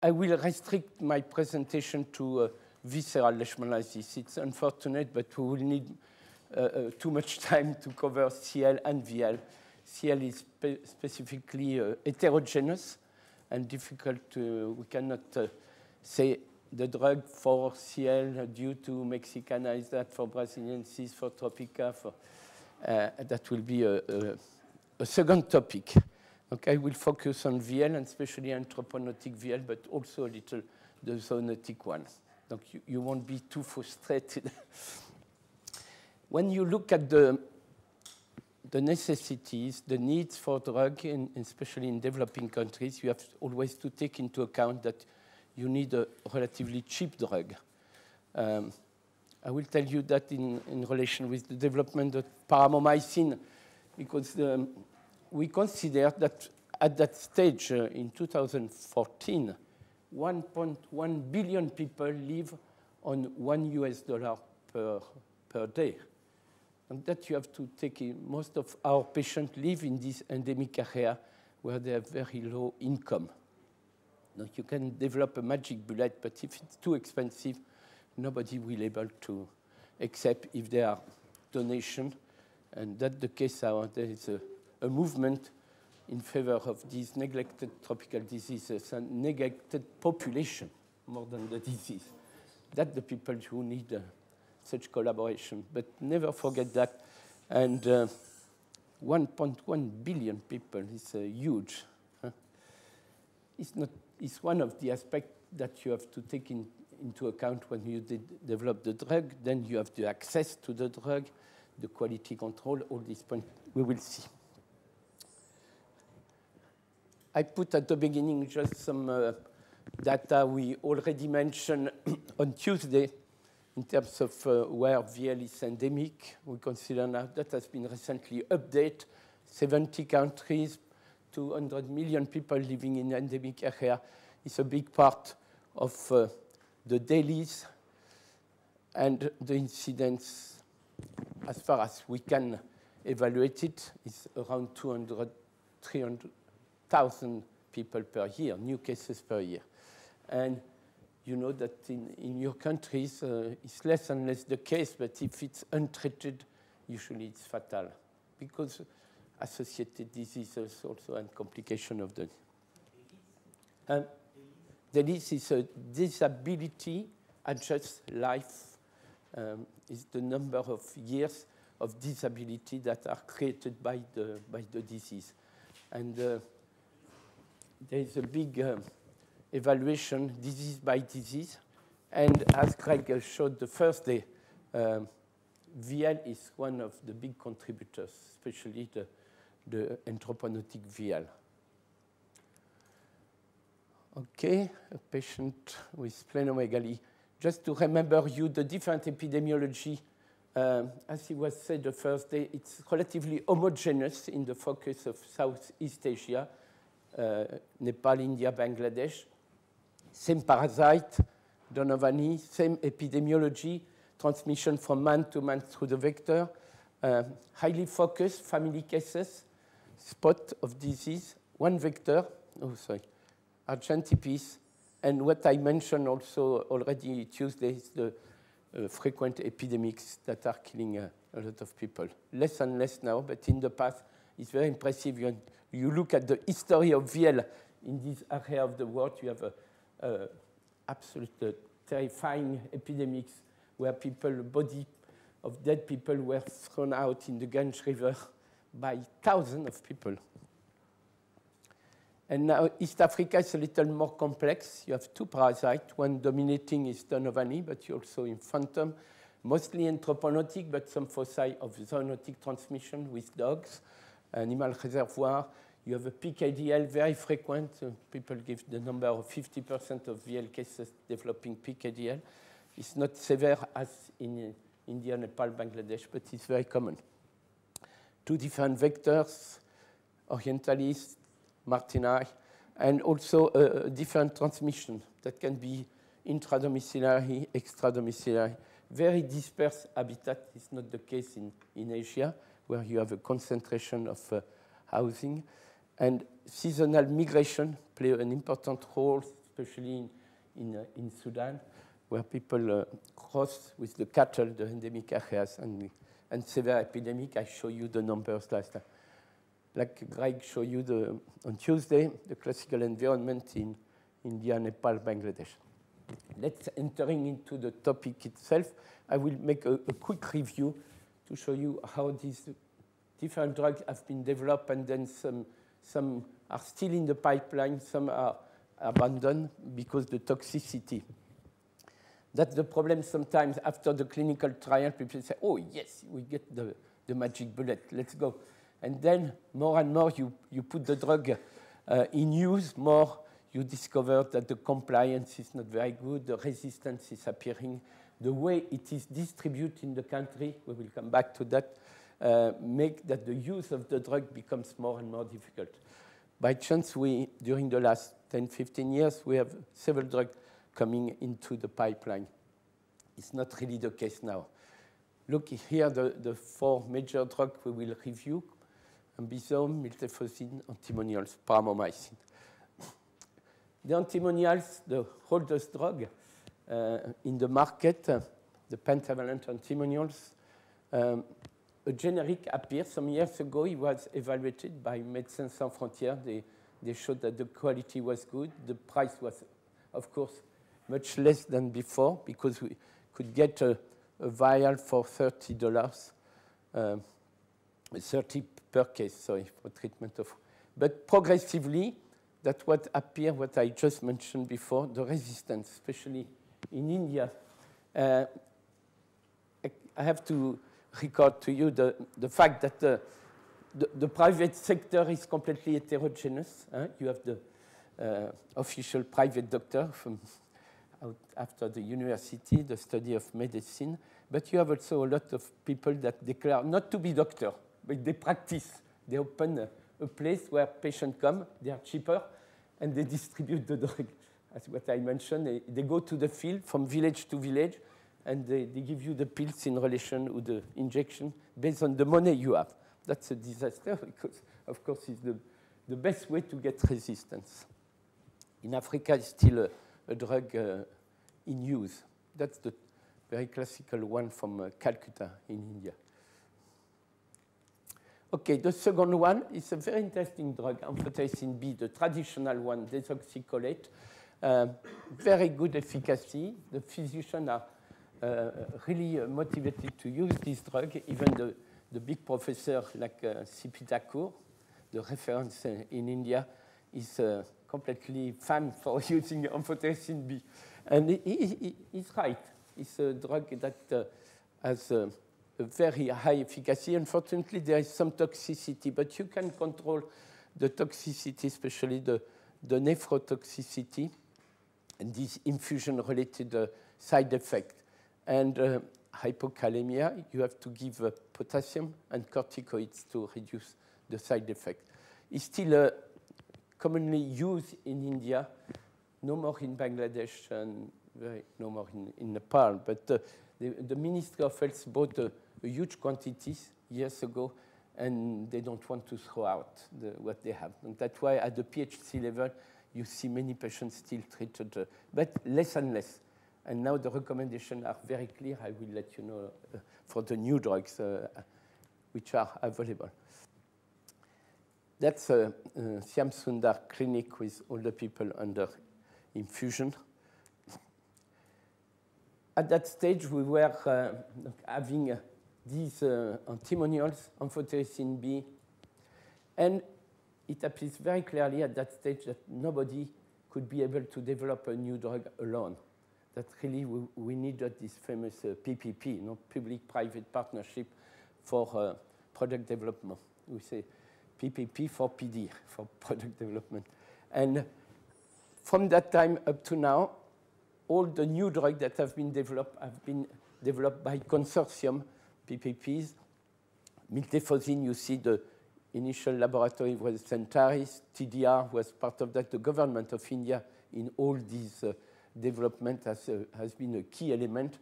I will restrict my presentation to visceral leishmaniasis. It's unfortunate, but we will need too much time to cover CL and VL. CL is specifically heterogeneous and difficult to, we cannot say the drug for CL due to Mexicana is that, for Braziliensis, for Tropica, for, that will be a second topic. Okay, I will focus on VL and especially anthroponotic VL, but also a little the zoonotic one. So you won't be too frustrated. When you look at the necessities, the needs for drug, especially in developing countries, you have always to take into account that you need a relatively cheap drug. I will tell you that in relation with the development of paramomycin, because we consider that at that stage in 2014, 1.1 billion people live on $1 per day. And that you have to take in. Most of our patients live in this endemic area where they have very low income. Now, you can develop a magic bullet, but if it's too expensive, nobody will be able to accept if there are donations. And that's the case now. There is a movement in favor of these neglected tropical diseases and neglected population more than the disease. That's the people who need such collaboration. But never forget that. And 1.1 billion people is huge. It's one of the aspects that you have to take into account when you develop the drug. Then you have the access to the drug, the quality control, all these points we will see. I put at the beginning just some data we already mentioned on Tuesday in terms of where VL is endemic. We consider now that has been recently updated. 70 countries, 200 million people living in endemic area. It's a big part of the dailies and the incidence, as far as we can evaluate it, is around 300,000 people per year, new cases per year. And you know that in your countries, it's less and less the case, but if it's untreated, usually it's fatal, because associated diseases also and complication of the... DELIS is a disability adjusted life, is the number of years of disability that are created by the disease. And there is a big evaluation, disease by disease. And as Greg showed the first day, VL is one of the big contributors, especially the anthroponotic VL. Okay, a patient with splenomegaly. Just to remember you the different epidemiology, as it was said the first day, it's relatively homogeneous in the focus of Southeast Asia, Nepal, India, Bangladesh. Same parasite, Donovani, same epidemiology, transmission from man to man through the vector, highly focused family cases, spot of disease, one vector, Argentipis, and what I mentioned also already Tuesday is the frequent epidemics that are killing a lot of people. Less and less now, but in the past, it's very impressive. You look at the history of VL in this area of the world, you have absolute terrifying epidemics where body of dead people were thrown out in the Ganges River by thousands of people. And now East Africa is a little more complex. You have two parasites. One dominating is Donovani, but you also in phantom, mostly anthroponotic, but some foci of zoonotic transmission with dogs, animal reservoir. You have a PKDL, very frequent. People give the number of 50% of VL cases developing PKDL. It's not severe as in India, Nepal, Bangladesh, but it's very common. Two different vectors, Orientalis, Martini, and also a different transmission that can be intradomiciliary, extradomiciliary. Very dispersed habitat is not the case in Asia, where you have a concentration of housing. And seasonal migration play an important role, especially in Sudan, where people cross with the cattle, the endemic areas, and severe epidemic. I show you the numbers last time. Like Greg showed you on Tuesday, the classical environment in India, Nepal, Bangladesh. Let's entering into the topic itself. I will make a quick review to show you how these different drugs have been developed, and then some are still in the pipeline, some are abandoned because of the toxicity. That's the problem sometimes after the clinical trial, people say, oh yes, we get the magic bullet, let's go. And then more and more you put the drug in use, more you discover that the compliance is not very good, the resistance is appearing, the way it is distributed in the country, we will come back to that, make that the use of the drug becomes more and more difficult. By chance, during the last 10, 15 years, we have several drugs coming into the pipeline. It's not really the case now. Look here, the 4 major drugs we will review: Ambisome, miltefosine, antimonials, paromomycin. The antimonials, the oldest drug in the market, the pentavalent antimonials, a generic appeared some years ago. It was evaluated by Médecins Sans Frontières. They showed that the quality was good. The price was, of course, much less than before, because we could get a vial for $30, 30 per case, sorry, for treatment of. But progressively, that's what appeared, what I just mentioned before, the resistance, especially in India. I have to record to you the fact that the private sector is completely heterogeneous. You have the official private doctor from out after the university, the study of medicine, but you have also a lot of people that declare not to be doctor, but they practice. They open a place where patients come, they are cheaper, and they distribute the drug. That's what I mentioned. They go to the field from village to village, and they give you the pills in relation with the injection based on the money you have. That's a disaster because, of course, it's the best way to get resistance. In Africa, it's still a drug in use. That's the very classical one from Calcutta in India. Okay, the second one is a very interesting drug, amphotericin B, the traditional one, desoxycholate. Very good efficacy. The physicians are really motivated to use this drug. Even the big professor like C.P. Thakur, the reference in India, is completely fan for using amphotericin B. And he's right. It's a drug that has a very high efficacy. Unfortunately, there is some toxicity, but you can control the toxicity, especially the nephrotoxicity and these infusion-related side effects. And hypokalemia, you have to give potassium and corticoids to reduce the side effect. It's still commonly used in India, no more in Bangladesh and no more in Nepal. But the Ministry of Health bought a huge quantities years ago, and they don't want to throw out what they have. And that's why at the PHC level, you see many patients still treated, but less and less. And now the recommendations are very clear. I will let you know for the new drugs which are available. That's Siam Sundar clinic with all the people under infusion. At that stage, we were having these antimonials, amphotericin B, and it appears very clearly at that stage that nobody could be able to develop a new drug alone. That really we needed this famous PPP, public-private partnership for product development. We say PPP for PD, for product development. And from that time up to now, all the new drugs that have been developed by consortium, PPPs. Miltefosine, you see the initial laboratory was Centaris. TDR was part of that. The government of India in all these development has been a key element.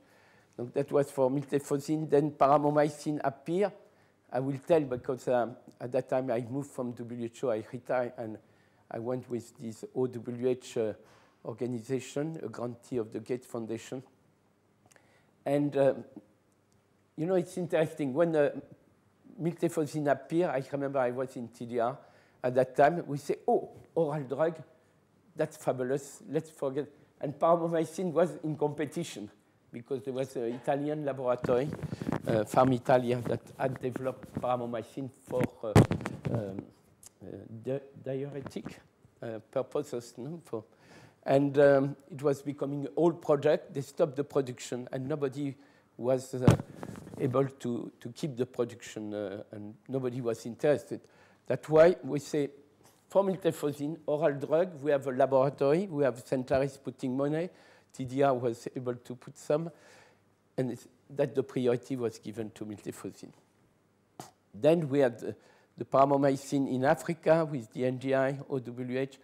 So that was for miltefosine. Then paromomycin appeared. I will tell because at that time I moved from WHO, I retired, and I went with this OWH organization, a grantee of the Gates Foundation. And, you know, it's interesting. When miltefosine appeared, I remember I was in TDR at that time, we say, oh, oral drug, that's fabulous, let's forget. And paromomycin was in competition because there was an Italian laboratory, Pharmitalia, that had developed paromomycin for diuretic purposes. No? And it was becoming an old project. They stopped the production, and nobody was able to keep the production, and nobody was interested. That's why we say, for miltefosine, oral drug, we have a laboratory, we have Centaris putting money, TDR was able to put some, and that the priority was given to miltefosine. Then we had the paromomycin in Africa with the NGI, OWH.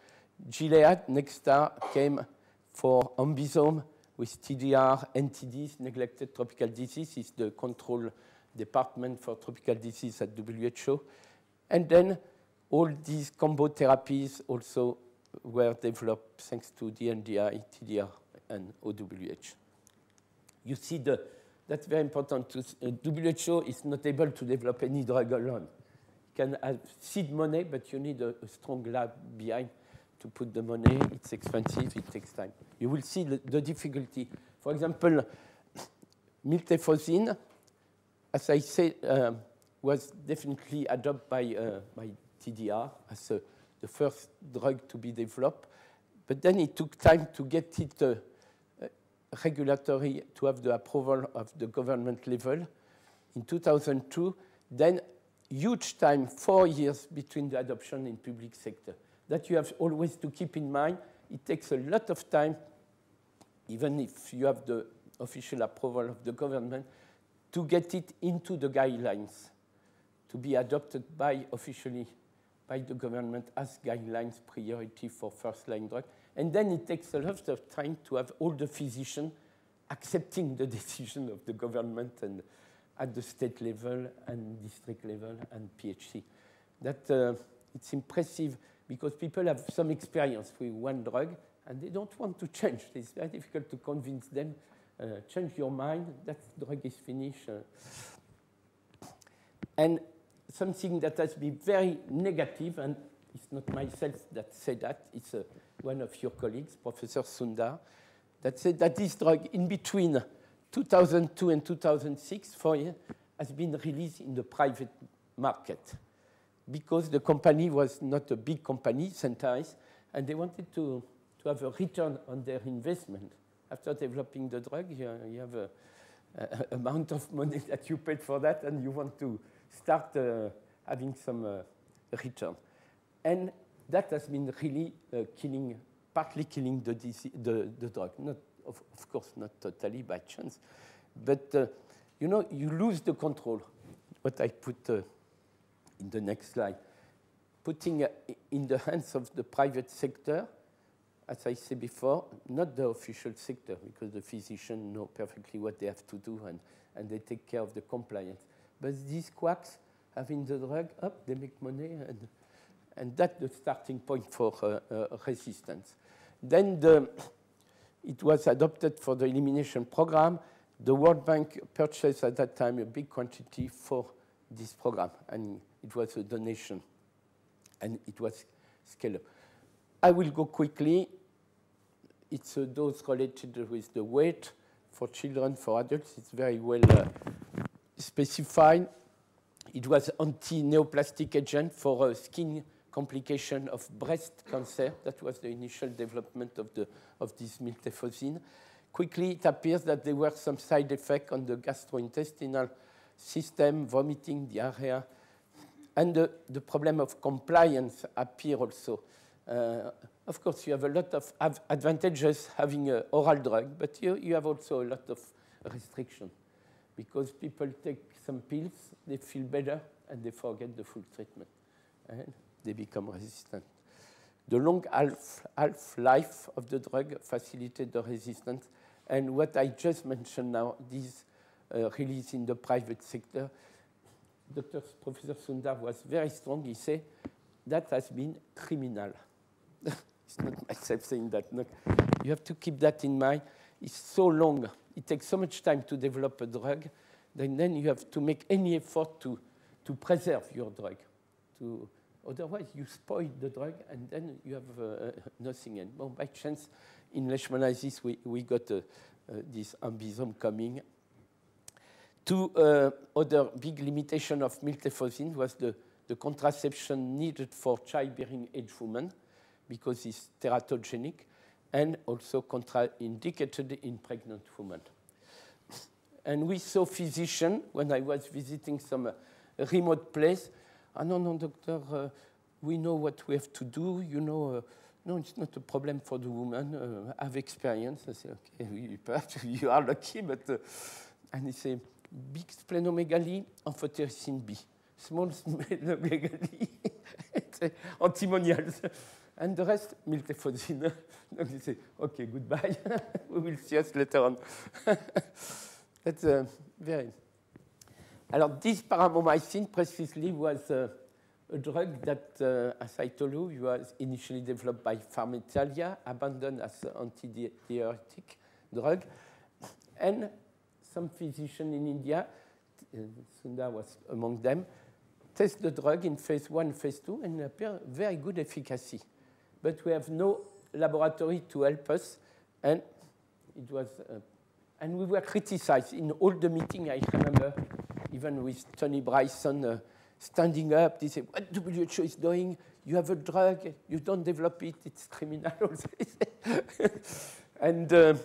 Gilead, Nexstar, came for Ambisome with TDR, NTDs, neglected tropical disease, is the control department for tropical disease at WHO. And then all these combo therapies also were developed thanks to the NDI, TDR, and OWH. You see, that's very important. WHO is not able to develop any drug alone. You can have seed money, but you need a strong lab behind to put the money. It's expensive, it takes time. You will see the difficulty. For example, miltefosine, as I said, was definitely adopted by TDR as the first drug to be developed. But then it took time to get it regulatory, to have the approval of the government level. In 2002, then huge time, 4 years between the adoption in public sector. That you have always to keep in mind. It takes a lot of time, even if you have the official approval of the government, to get it into the guidelines, to be adopted officially by the government as guidelines priority for first-line drug. And then it takes a lot of time to have all the physicians accepting the decision of the government and at the state level and district level and PHC. That it's impressive because people have some experience with one drug and they don't want to change. It's very difficult to convince them, change your mind, that drug is finished. And something that has been very negative, and it's not myself that said that, it's one of your colleagues, Professor Sundar, that said that this drug in between 2002 and 2006, 4 years, has been released in the private market because the company was not a big company, Centaris, and they wanted to have a return on their investment. After developing the drug, you have an amount of money that you paid for that, and you want to start having some return. And that has been really partly killing the drug. Not, of course, not totally by chance, but you know, you lose the control. What I put in the next slide, putting in the hands of the private sector, as I said before, not the official sector, because the physicians know perfectly what they have to do and they take care of the compliance. But these quacks having the drug up, they make money, and that's the starting point for resistance. Then it was adopted for the elimination program. The World Bank purchased at that time a big quantity for this program, and it was a donation, and it was scaled up. I will go quickly. It's a dose related with the weight for children, for adults. It's very well specified. It was anti-neoplastic agent for skin complication of breast cancer. That was the initial development of this miltefosine. Quickly, it appears that there were some side effects on the gastrointestinal system, vomiting, diarrhea, and the problem of compliance appear also. Of course, you have a lot of advantages having an oral drug, but you have also a lot of restrictions because people take some pills, they feel better, and they forget the full treatment, and they become resistant. The long half-life of the drug facilitated the resistance, and what I just mentioned now, this release in the private sector, Professor Sundar was very strong. He said that has been criminal. It's not myself saying that. No. You have to keep that in mind. It's so long. It takes so much time to develop a drug. Then you have to make any effort to preserve your drug. Otherwise, you spoil the drug, and then you have nothing. And well, by chance, in leishmaniasis, we got this ambisome coming. Two other big limitation of miltefosine was the contraception needed for childbearing age women, because it's teratogenic, and also contraindicated in pregnant women. And we saw physicians, when I was visiting some remote place, no, doctor, we know what we have to do, you know, no, it's not a problem for the woman, I have experience. I say, okay, perhaps you are lucky, but, and he said, big splenomegaly, amphotericin B. Small splenomegaly, antimonials. And the rest, miltefosine. Donc he said, okay, goodbye, we will see us later on. That's very... Alors, this paramomycin precisely was a drug that, as I told you, was initially developed by Pharmaitalia, abandoned as an antidiuretic drug. And some physician in India, Sundar was among them, test the drug in phase 1, phase 2, and appear very good efficacy. But we have no laboratory to help us, and it was... and we were criticized in all the meetings, I remember, even with Tony Bryson standing up. They say, what WHO is doing? You have a drug, you don't develop it, it's criminal. And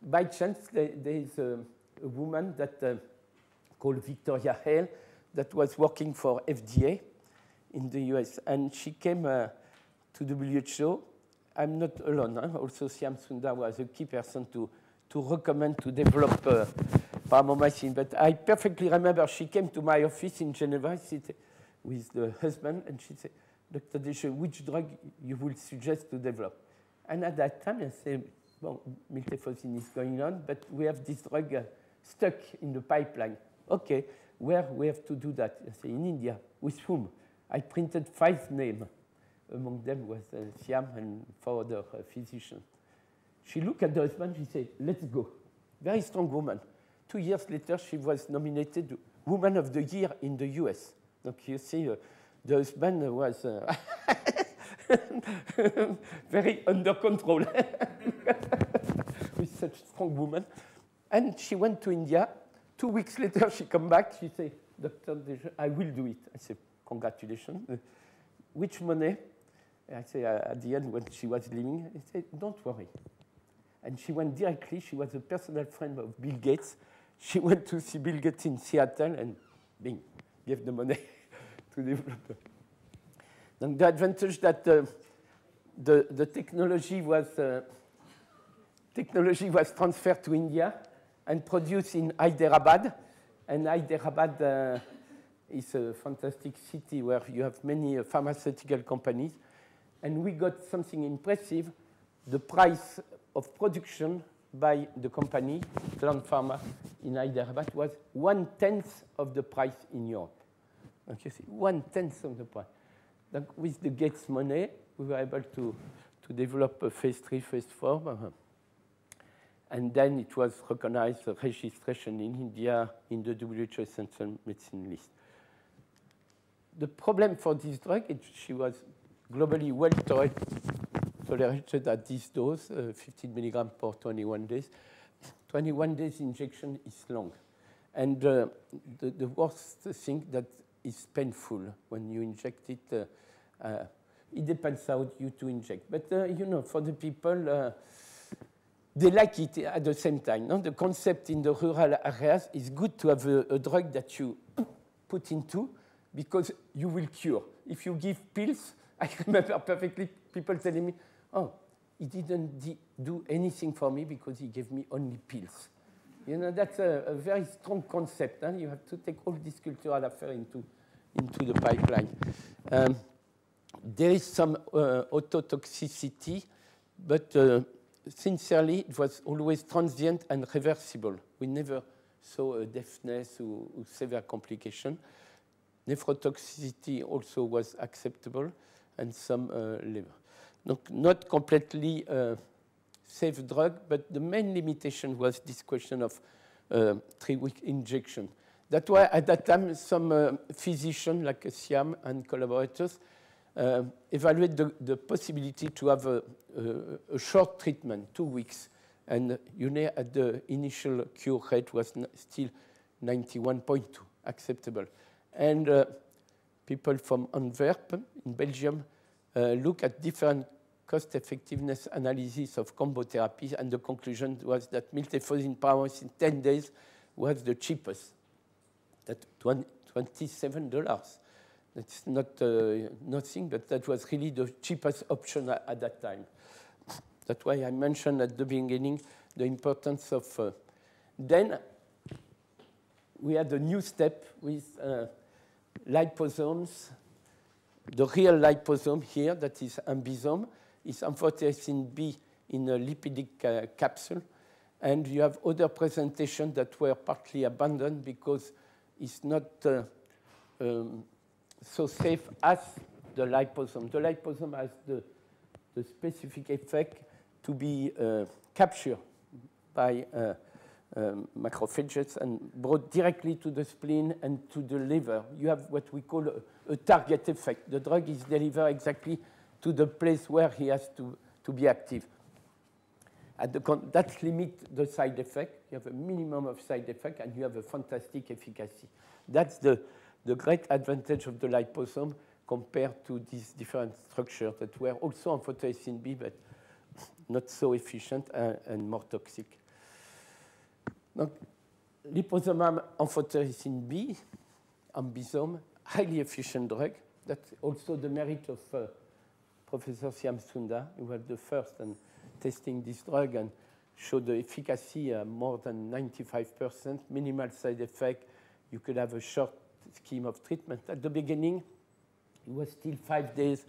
by chance, there is a woman that called Victoria Hale that was working for FDA in the US. And she came to WHO. I'm not alone. Huh? Also, Siam Sundar was a key person to recommend to develop paramomycin. But I perfectly remember she came to my office in Geneva with the husband, and she said, Dr. Deschamps, which drug you would suggest to develop? And at that time, I said, well, miltefosine is going on, but we have this drug stuck in the pipeline. Okay, where we have to do that? I said, in India. With whom? I printed 5 names. Among them was Siam and 4 other physicians. She looked at the husband, she said, let's go. Very strong woman. 2 years later, she was nominated Woman of the Year in the US. Donc you see, the husband was very under control with such strong woman. And she went to India. 2 weeks later, she come back, she said, Dr. Deschamps, I will do it. I said, congratulations. Which money? I said, at the end, when she was leaving, I said, don't worry. And she went directly. She was a personal friend of Bill Gates. She went to see Bill Gates in Seattle and, bing, gave the money to develop it. And the advantage that the technology was transferred to India and produced in Hyderabad. And Hyderabad is a fantastic city where you have many pharmaceutical companies. And we got something impressive. The price of production by the company, Gland Pharma, in Hyderabad was 1/10 of the price in Europe. Okay, see, 1/10 of the price. Donc, with the Gates money, we were able to develop a phase 3, phase 4. And then it was recognized, registration in India in the WHO Essential Medicine list. The problem for this drug is she was globally well tolerated at this dose, 15 milligrams per 21 days. 21 days injection is long. And the worst thing that is painful when you inject it, it depends how you to inject. But, you know, for the people, they like it at the same time. No? The concept in the rural areas is good to have a drug that you put into because you will cure. If you give pills, I remember perfectly people telling me, oh, he didn't do anything for me because he gave me only pills. You know, that's a very strong concept. Huh? You have to take all this cultural affair into the pipeline. There is some ototoxicity, but sincerely, it was always transient and reversible. We never saw a deafness or severe complication. Nephrotoxicity also was acceptable, and some liver. Donc not completely safe drug, but the main limitation was this question of 3-week injection. That's why at that time some physicians like Siam and collaborators evaluate the possibility to have a short treatment, 2 weeks. And at the initial cure rate was still 91.2, acceptable. And people from Antwerp in Belgium look at different cost-effectiveness analysis of combo therapies, and the conclusion was that miltefosine paramount in 10 days was the cheapest, at $27. That's not nothing, but that was really the cheapest option at that time. That's why I mentioned at the beginning the importance of... then we had a new step with liposomes. The real liposome here, that is ambisome, is amphotericin B in a lipidic capsule. And you have other presentations that were partly abandoned because it's not so safe as the liposome. The liposome has the specific effect to be captured by macrophages and brought directly to the spleen and to the liver. You have what we call a target effect. The drug is delivered exactly to the place where he has to be active. That limits the side effect. You have a minimum of side effect, and you have a fantastic efficacy. That's the great advantage of the liposome compared to these different structures that were also amphotericin B, but not so efficient and more toxic. Donc, liposomal amphotericin B, ambisome, highly efficient drug. That's also the merit of Professor Siam Sunda, who was the first in testing this drug and showed the efficacy more than 95%, minimal side effect. You could have a short scheme of treatment. At the beginning, it was still 5 days,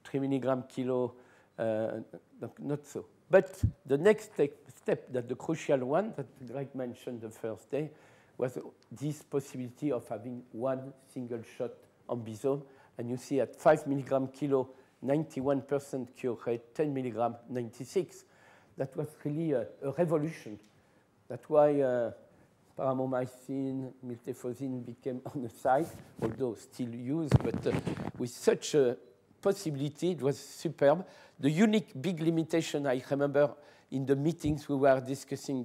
3 milligram kilo, not so. But the next step, that the crucial one that Greg mentioned the first day, was this possibility of having one single shot ambisome. And you see at 5 milligram kilo, 91% cure rate, 10 milligram, 96. That was really a revolution. That's why paramomycin, miltefosine became on the side, although still used, but with such a possibility, it was superb. The unique big limitation, I remember in the meetings we were discussing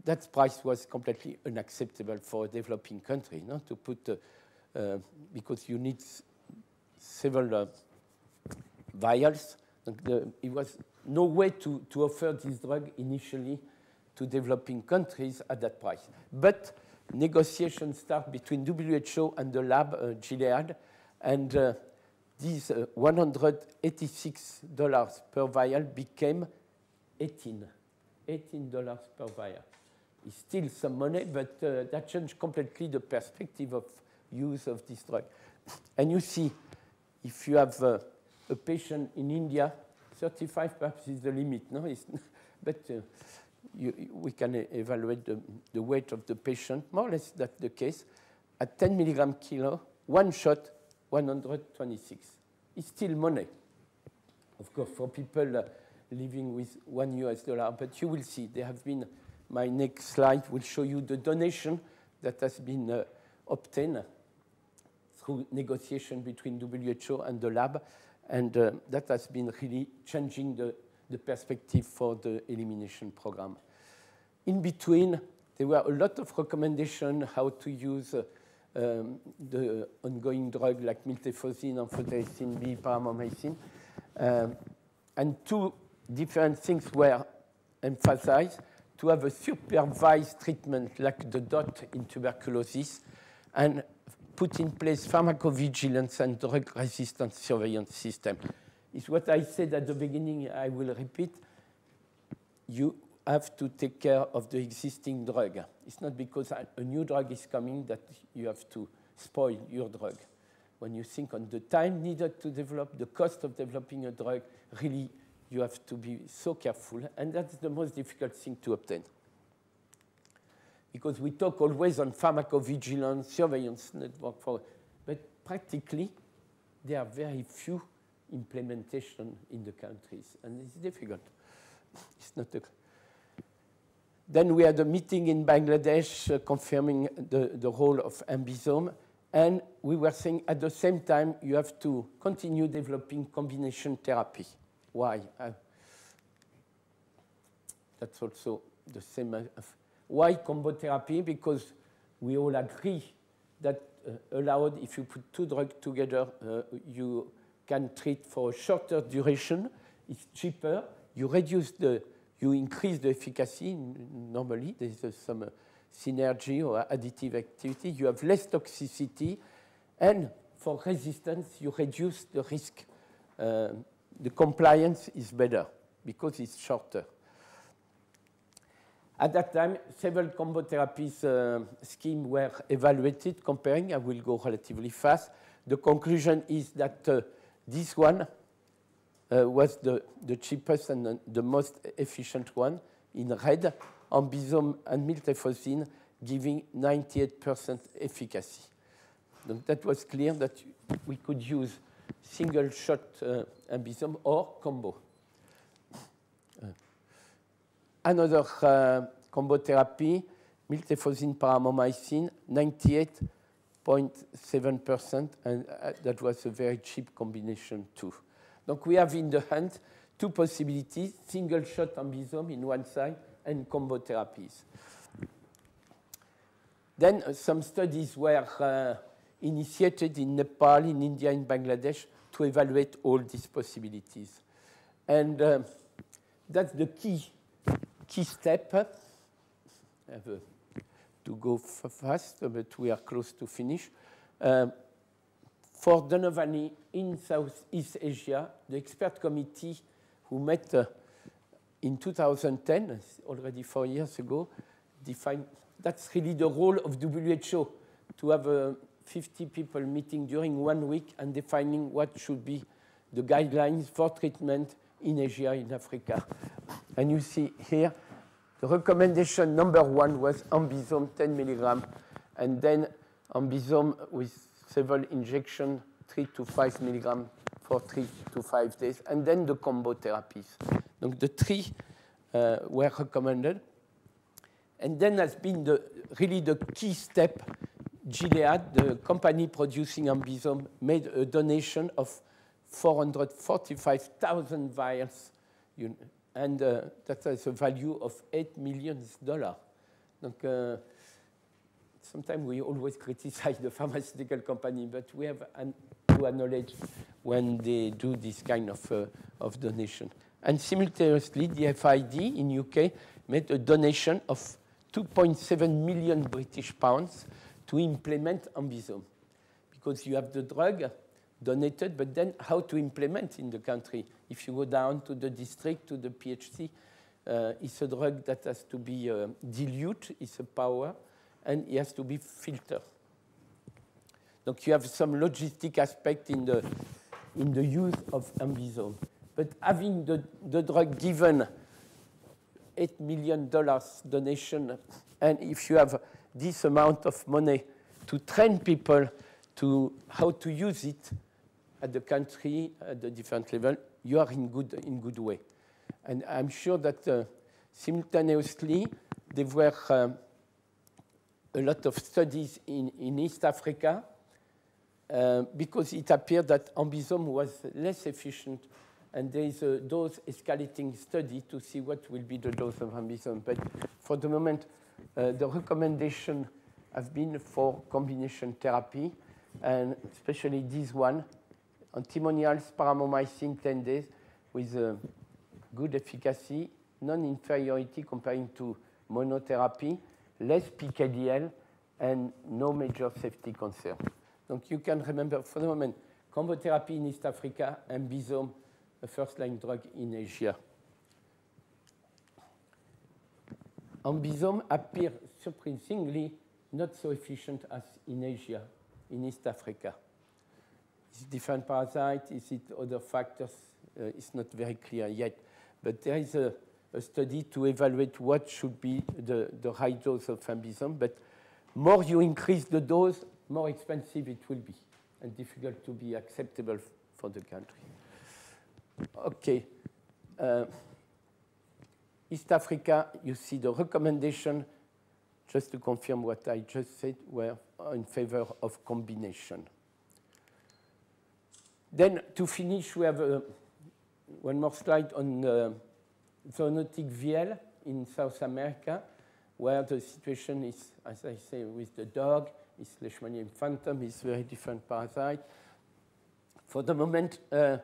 that price was completely unacceptable for a developing country, no? To put, because you need several vials. It was no way to offer this drug initially to developing countries at that price. But negotiations start between WHO and the lab, Gilead, and these $186 per vial became $18 per vial. It's still some money, but that changed completely the perspective of use of this drug. And you see, if you have a patient in India, 35 perhaps is the limit, no? But we can evaluate the weight of the patient. More or less that's the case. At 10 milligram kilo, one shot, 126. It's still money, of course, for people living with $1. But you will see, there have been, my next slide will show you the donation that has been obtained through negotiation between WHO and the lab. And that has been really changing the perspective for the elimination program. In between, there were a lot of recommendations how to use the ongoing drug like miltefosine, amphotericin B, paramomycin. And two different things were emphasized: to have a supervised treatment like the DOT in tuberculosis, and put in place pharmacovigilance and drug resistance surveillance system. It's what I said at the beginning, I will repeat. You have to take care of the existing drug. It's not because a new drug is coming that you have to spoil your drug. When you think on the time needed to develop, the cost of developing a drug, really you have to be so careful, and that's the most difficult thing to obtain. Because we talk always on pharmacovigilance, surveillance network, but practically there are very few implementation in the countries. And it's difficult. It's not a... Then we had a meeting in Bangladesh confirming the role of AmBisome. And we were saying at the same time, you have to continue developing combination therapy. Why? That's also the same. Why combo therapy? Because we all agree that allowed, if you put two drugs together, you can treat for a shorter duration. It's cheaper. You increase the efficacy. Normally, there's some synergy or additive activity. You have less toxicity. And for resistance, you reduce the risk. The compliance is better because it's shorter. At that time, several combo therapies schemes were evaluated, comparing. I will go relatively fast. The conclusion is that this one was the cheapest and the most efficient one in red, AmBisome and miltefosine, giving 98% efficacy. So that was clear that we could use single-shot AmBisome or combo. Another combo therapy, miltefosine paramomycin, 98.7%, and that was a very cheap combination too. Donc we have in the hand two possibilities, single-shot AmBisome in one side and combo therapies. Then some studies were initiated in Nepal, in India, in Bangladesh to evaluate all these possibilities. And that's the key step. I have to go fast, but we are close to finish. For Donovani in Southeast Asia, the expert committee who met in 2010, already 4 years ago, defined that's really the role of WHO, to have 50 people meeting during 1 week and defining what should be the guidelines for treatment in Asia, in Africa. And you see here, the recommendation number 1 was AmBisome 10 milligram, and then AmBisome with several injections, 3 to 5 milligram for 3 to 5 days, and then the combo therapies. So the three were recommended. And then has been really the key step. Gilead, the company producing AmBisome, made a donation of 445,000 vials, and that has a value of $8 million. Donc, sometimes we always criticize the pharmaceutical company, but we have to acknowledge when they do this kind of donation. And simultaneously, the FID in UK made a donation of 2.7 million British pounds to implement AmBisome. Because you have the drug donated, but then how to implement in the country? If you go down to the district, to the PHC, it's a drug that has to be dilute, it's a powder, and it has to be filtered. So you have some logistic aspect in the use of AmBisome. But having the drug given $8 million donation, and if you have this amount of money to train people to how to use it at the country, at the different level, you are in good way. And I'm sure that simultaneously there were a lot of studies in East Africa because it appeared that AmBisome was less efficient, and there is a dose escalating study to see what will be the dose of AmBisome. But for the moment, the recommendation has been for combination therapy, and especially this one, antimonials, paramomycin 10 days with good efficacy, non-inferiority comparing to monotherapy, less PKDL, and no major safety concern. So you can remember for the moment, combo therapy in East Africa, AmBisome, a first-line drug in Asia. AmBisome appears surprisingly not so efficient as in Asia, in East Africa. Is it different parasite? Is it other factors? It's not very clear yet. But there is a study to evaluate what should be the high dose of AmBisome. But more you increase the dose, more expensive it will be, and difficult to be acceptable for the country. Okay. East Africa, you see the recommendation, just to confirm what I just said, were in favor of combination. Then to finish, we have one more slide on zoonotic VL in South America, where the situation is, as I say, with the dog, is Leishmanian phantom, is very different parasite. For the moment, there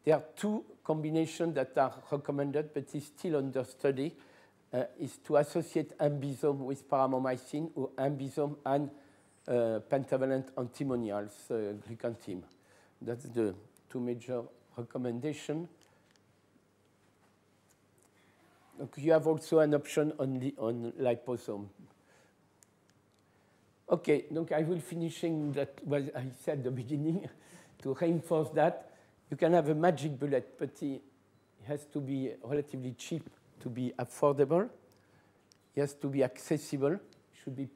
are two combinations that are recommended, but is still under study, is to associate ambisome with paramomycin or ambisome and pentavalent antimonials, glycanthine. That's the two major recommendations. You have also an option on liposome. Okay, donc I will finishing that what I said at the beginning to reinforce that. You can have a magic bullet, but it has to be relatively cheap to be affordable. It has to be accessible. It should be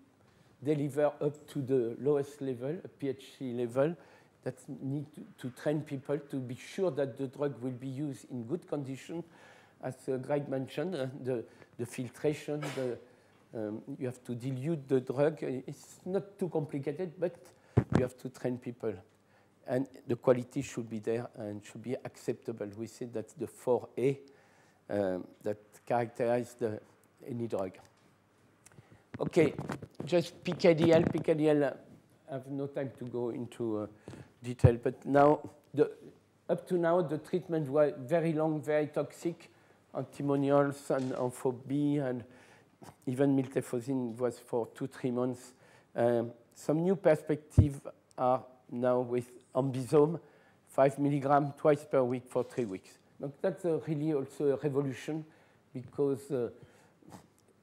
delivered up to the lowest level, a PhD level, that need to train people to be sure that the drug will be used in good condition. As Greg mentioned, the filtration, you have to dilute the drug. It's not too complicated, but you have to train people. And the quality should be there and should be acceptable. We say that's the 4A that characterize any drug. Okay, just PKDL. PKDL, I have no time to go into detail, but now, up to now, the treatment was very long, very toxic. Antimonials and amphob-B and even miltefosine was for 2-3 months. Some new perspectives are now with ambisome, 5 milligrams twice per week for 3 weeks. So that's really also a revolution because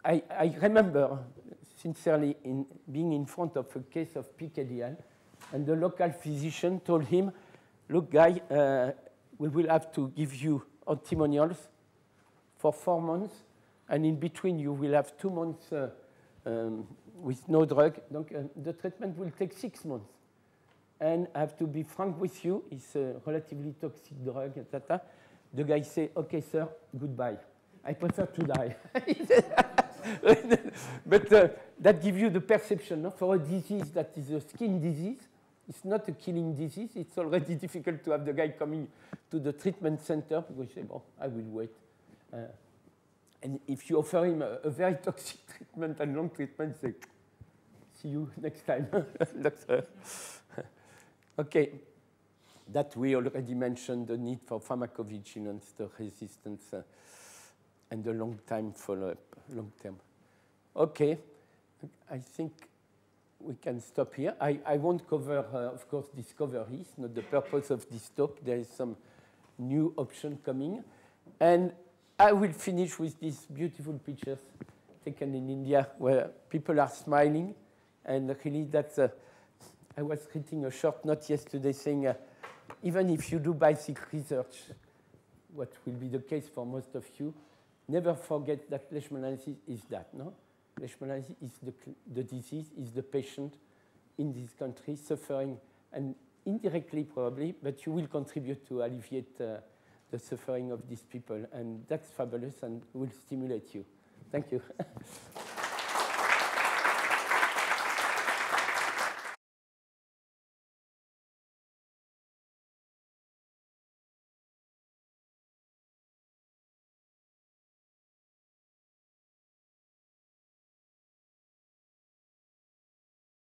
I remember sincerely being in front of a case of PKDL, and the local physician told him, look, guy, we will have to give you antimonials for 4 months, and in between you will have 2 months with no drug. Donc, the treatment will take 6 months. And I have to be frank with you, it's a relatively toxic drug, etc. The guy say, okay, sir, goodbye. I prefer to die. But that gives you the perception, no? For a disease that is a skin disease, it's not a killing disease. It's already difficult to have the guy coming to the treatment center because you say, well, I will wait. And if you offer him a very toxic treatment and long treatment, say, see you next time. Okay, that we already mentioned the need for pharmacovigilance, the resistance, and the long time follow-up, long term. Okay, I think we can stop here. I won't cover, of course, discovery. It's not the purpose of this talk. There is some new option coming. And I will finish with these beautiful pictures taken in India where people are smiling. And really, that's I was reading a short note yesterday saying, even if you do basic research, what will be the case for most of you, never forget that leishmaniasis is that, no? Leishmaniasis is the disease, is the patient in this country suffering, and indirectly probably, but you will contribute to alleviate the suffering of these people, and that's fabulous and will stimulate you. Thank you.